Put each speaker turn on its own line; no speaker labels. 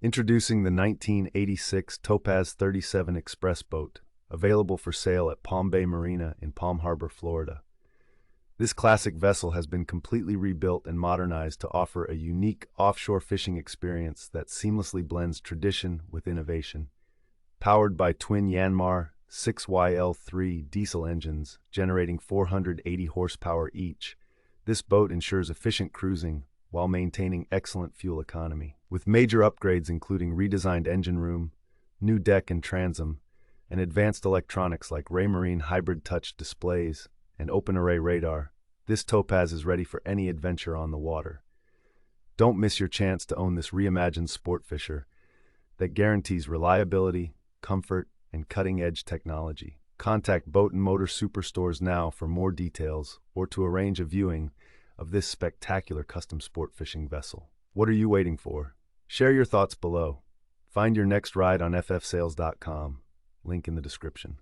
Introducing the 1986 Topaz 37 Express boat, available for sale at Palm Bay Marina in Palm Harbor, Florida. This classic vessel has been completely rebuilt and modernized to offer a unique offshore fishing experience that seamlessly blends tradition with innovation. Powered by twin Yanmar 6YL3 diesel engines generating 480 horsepower each, this boat ensures efficient cruising while maintaining excellent fuel economy. With major upgrades including redesigned engine room, new deck and transom, and advanced electronics like Raymarine HybridTouch displays and open-array radar, this Topaz is ready for any adventure on the water. Don't miss your chance to own this reimagined sportfisher that guarantees reliability, comfort, and cutting-edge technology. Contact Boat and Motor Superstores now for more details or to arrange a viewing of this spectacular custom sport fishing vessel. What are you waiting for? Share your thoughts below. Find your next ride on ffsales.com. Link in the description.